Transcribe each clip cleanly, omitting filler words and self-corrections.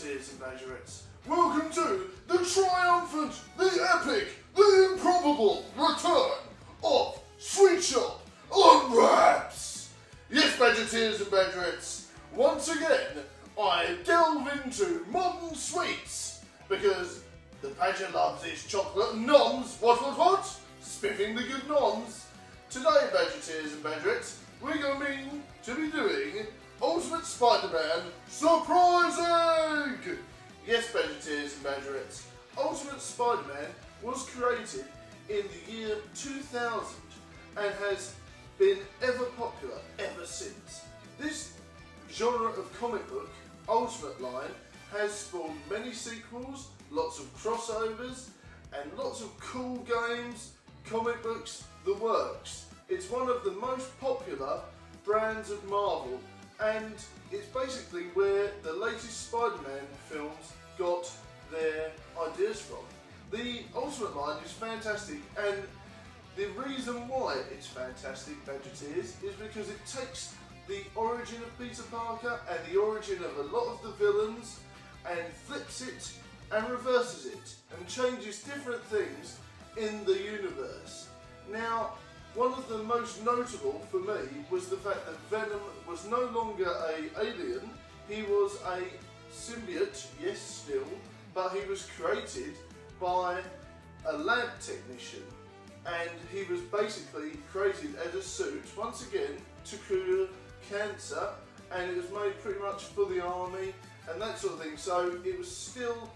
badgerteers and badgerettes. Welcome to the triumphant, the epic, the improbable return of Sweet Shop Unwraps! Yes, badgerteers and badgerettes, once again I delve into modern sweets because the badger loves his chocolate noms. What? Spiffing the good noms. Today, badgerteers and badgerettes, we're going to be doing Ultimate Spider-Man Surprise Egg! Yes, badgerteers and badgerettes, Ultimate Spider-Man was created in the year 2000 and has been ever popular ever since. This genre of comic book, Ultimate line, has spawned many sequels, lots of crossovers, and lots of cool games, comic books, the works. It's one of the most popular brands of Marvel, and it's basically where the latest Spider-Man films got their ideas from. The Ultimate line is fantastic, and the reason why it's fantastic, badgerteers, is because it takes the origin of Peter Parker and the origin of a lot of the villains and flips it and reverses it and changes different things in the universe. Now, one of the most notable for me was the fact that Venom was no longer an alien, he was a symbiote, yes still, but he was created by a lab technician, and he was basically created as a suit, once again, to cure cancer, and it was made pretty much for the army and that sort of thing, so it was still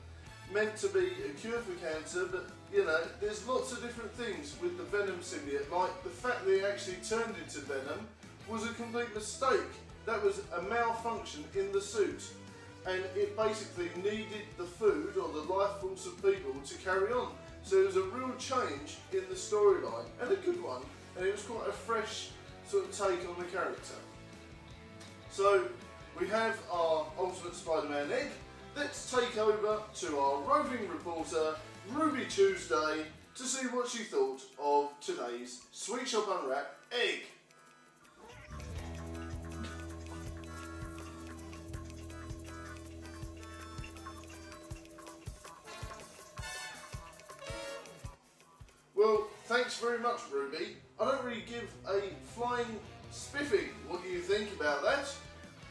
meant to be a cure for cancer, but you know, there's lots of different things with the Venom symbiote, like the fact that he actually turned into Venom was a complete mistake. That was a malfunction in the suit, and it basically needed the food or the life force of people to carry on. So it was a real change in the storyline, and a good one, and it was quite a fresh sort of take on the character. So we have our Ultimate Spider-Man egg. Let's take over to our roving reporter, Ruby Tuesday, to see what she thought of today's Sweet Shop Unwrap egg. Well, thanks very much, Ruby. I don't really give a flying spiffing. What do you think about that?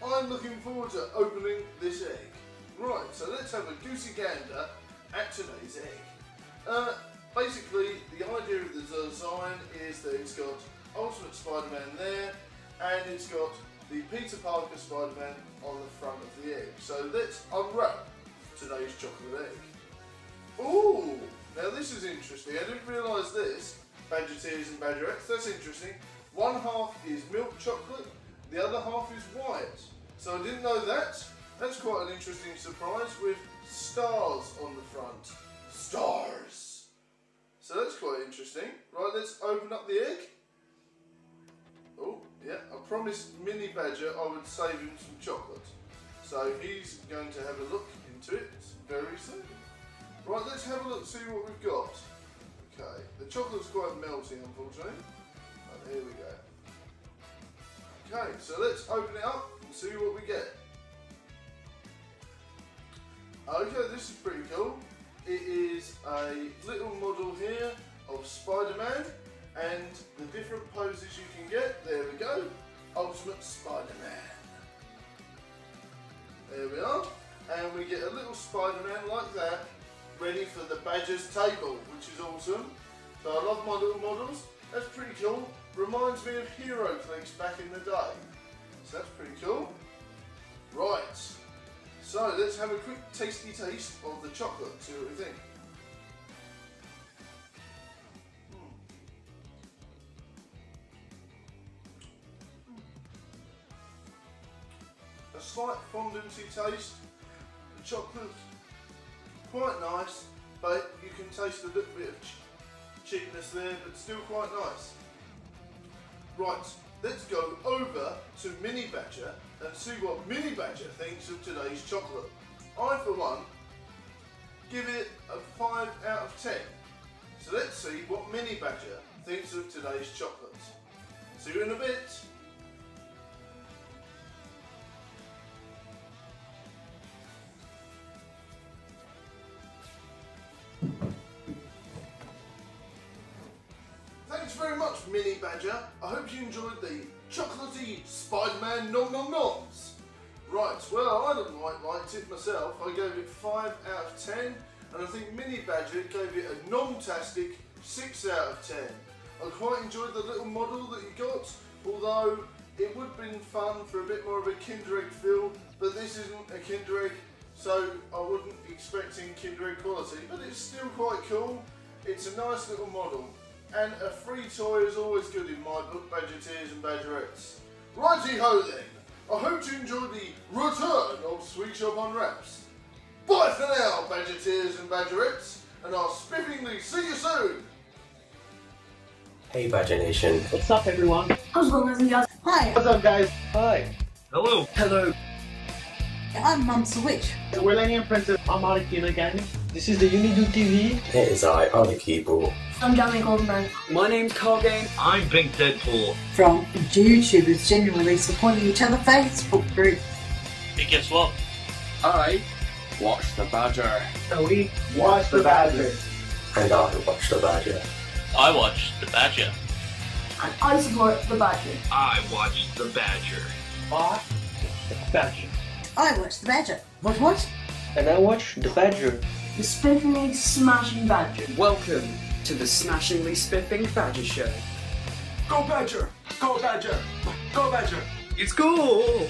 I'm looking forward to opening this egg. Right, so let's have a goosey gander at today's egg. Basically, the idea of the design is that it's got Ultimate Spider-Man there, and it's got the Peter Parker Spider-Man on the front of the egg. So let's unwrap today's chocolate egg. Ooh, now this is interesting. I didn't realise this, badgerteers and badgerettes. That's interesting. One half is milk chocolate, the other half is white. So I didn't know that. That's quite an interesting surprise with stars on the front. Stars! So that's quite interesting. Right, let's open up the egg. Oh, yeah, I promised Mini Badger I would save him some chocolate. So he's going to have a look into it very soon. Right, let's have a look, see what we've got. Okay, the chocolate's quite melty, unfortunately. But here we go. Okay, so let's open it up and see what we get. Okay, this is pretty cool. It is a little model here of Spider-Man and the different poses you can get. There we go. Ultimate Spider-Man. There we are. And we get a little Spider-Man like that, ready for the Badger's table, which is awesome. So I love my little models. That's pretty cool. Reminds me of HeroClix back in the day. So that's pretty cool. Right. So let's have a quick tasty taste of the chocolate, see what we think. A slight fondancy taste. The chocolate's quite nice, but you can taste a little bit of cheapness there, but still quite nice. Right, let's go over to Mini Badger and see what Mini Badger thinks of today's chocolate. I, for one, give it a 5 out of 10. So let's see what Mini Badger thinks of today's chocolate. See you in a bit. Thanks very much, Mini Badger. I hope you enjoyed the chocolatey Spider-Man nom nom noms. Right, well, I liked it myself. I gave it 5 out of 10, and I think Mini Badger gave it a nom-tastic 6 out of 10. I quite enjoyed the little model that you got, although it would have been fun for a bit more of a Kinder Egg feel, but this isn't a Kinder Egg, so I wasn't expecting Kinder Egg quality, but it's still quite cool. It's a nice little model, and a free toy is always good in my book, Badgerteers and Badgerettes. Righty-ho then, I hope you enjoyed the return of Sweet Shop Unwraps. Bye for now, Badgerteers and Badgerettes, and I'll spiffingly see you soon. Hey Badger Nation. What's up everyone? How's it going, guys? Hi, What's up guys? Hi. Hello. Hello. I'm Mum's the Witch. We're Lenny Princess. I'm Anakin again. This is the Unido TV. It is I, on the keyboard. I'm Johnny Goldenberg. My name's Cargame. I'm Pink Deadpool. From YouTubers generally supporting each other Facebook group. Hey, guess what? I watch the Badger. We watch the Badger. And I watch the Badger. I watch the Badger. And I support the Badger. I watch the Badger. Watch the Badger. I watch the Badger. What? And I watch the Badger. The spiffing, smashing Badger. Welcome to the smashingly spiffing Badger Show. Go Badger! Go Badger! Go Badger! It's cool!